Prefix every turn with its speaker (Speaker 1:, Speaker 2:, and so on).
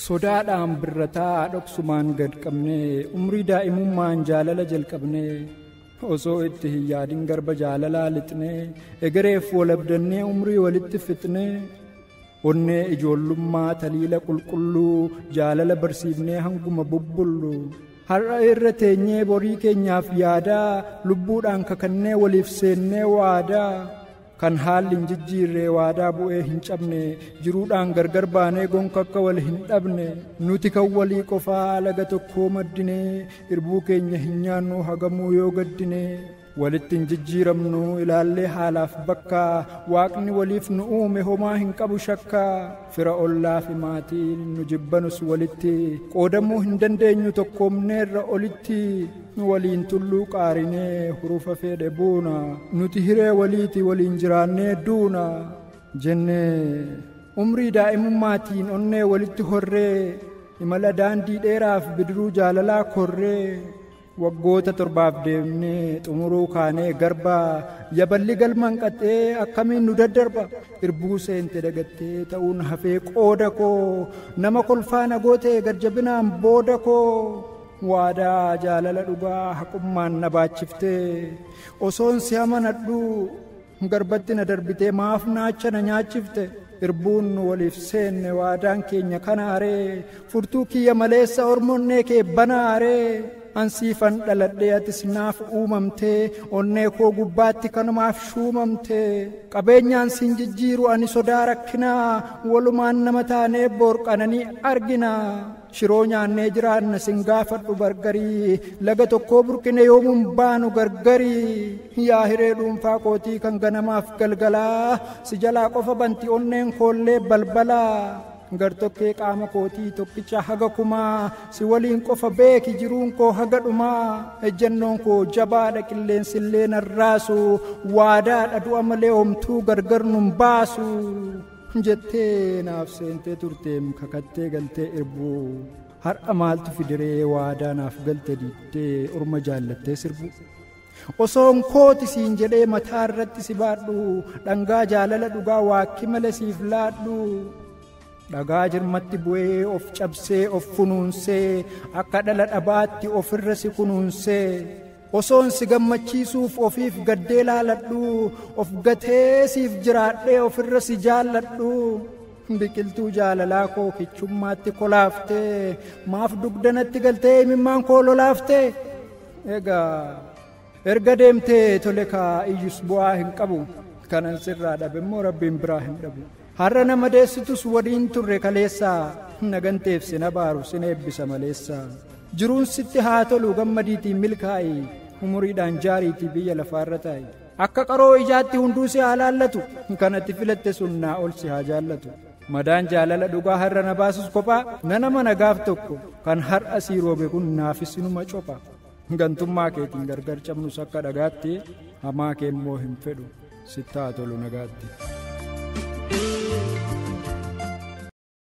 Speaker 1: sodaadhaan birrataa dhoksumaan gad qabnee umrii daa'imummaan jaalala jalqabnee osoo itti hin yaadin garba jaalalaa lixnee egereef walabdannee umrii walitti fixnee onnee ijoollummaa taliila qulqulluu jaalala barsiifnee hanguma bubbullu har'a irra teenyee borii keenyaaf yaadaa lubbuudhaan kakannee waliif seennee waadaa kan haalli hin jijjiirree waadaa bu'ee hin cabne jiruudhaan gargar baanee gonka akka wal hin dhabne nuti kan walii qofaa laga tokkoo maddine irbuu keenya hin nyaannu hagamuu yoo gaddine walitti hin jijjiiramnu ilaallee haalaaf bakka waaqni waliif nu uume homaa hin qabu shakka fira ollaa fi maatiin nu jibbanus walitti qoodamuu hin dandeenyu tokkoomneerra olitti nu waliin tulluu qaarinee hurufa fedhe buuna nuti hiree waliiti waliin jiraannee duuna jennee umrii daa'imummaatiin onnee walitti horree imala daandii dheeraaf bidiruu jaalalaa korree waggoota 7 deemnee xumuruu kaanee garba yaballi galman qaxee akkamiin nu daddarba irbuu seente dagattee ta'uun hafee qooda koo nama kolfaana gootee garjabinaan booda koo waadaa jaalala dhugaa haqummaan na baachiftee osoon si amanadhu garbatti na darbitee maaf naacha na nyaachifte irbuun nu waliif seenne waadaan keenya kanaaree furtuu kiyya maleessa ormonnee kee banaaree ansiifan dhaladhee atis naaf uumamtee onnee koo gubbaatti kanumaaf shuumamtee qabeenyaan sin jijjiiru ani sodaa rakkinaa walumaan nama taanee boorqananii arginaa shiroo nyaannee jiraanna sin gaafadhu bargarii laga tokkoo burqine yoomuun baanu gargarii yaa hiree dhuunfaa kootii kan ganamaaf galgalaa si jalaa qofa banti onneen koollee balbalaa gartokkee qaama kootii tokkicha haga kumaa si waliin qofa beeki jiruun koo haga dhumaa ejjennoon koo jabaadha qilleensillee narraasu waadaadha du'a malee homtuu gargar nun baasu jettee naaf seentee turteem kakattee galtee irbuu har'a maaltu fidiree waadaa naaf galte diittee orma jaallattee sirbu osoon kooti siin jedhee mataa irratti si baadhu dhangaa jaalala dhugaa waakki malee siif laadhu dhagaa jirmatti bu'ee of cabsee of funuunsee akka dhala dhabaatti ofirra si kunuunsee osoon si gammachiisuuf ofiif gaddee laaladhu of gatee siif jiraadhee ofirra si jaalladhu biqiltuu jaalalaa koo kichummaatti kolaaftee maaf dugdanatti galtee imimmaan koo lolaaftee egaa erga deemtee tole kaa iyyus bu'aa hin qabu kanan sirraa dhabe immoo rabbiin biraa hin dhabu har'a nama deessitus waliin turre kaleessaa naganteef sina baaru sin eebbisa maleessaa jiruun sitti haa tolu gammadiitiin milkaa'i umuriidhaan jaariitii biyya lafaarra taa'i akka qaroo ijaatti hunduu si haa laallatu kanatti filatte sun naa ol si haa jaallatu madaan jaalala dhugaa har'a na baasus kophaa nama nagaaf tokko kan har'a sii roobe kun naafis inuma copha gantummaa keetiin gargar cabnus akka dhagaatti hamaa kee immoo hin fedhu sitti haa tolu nagaatti.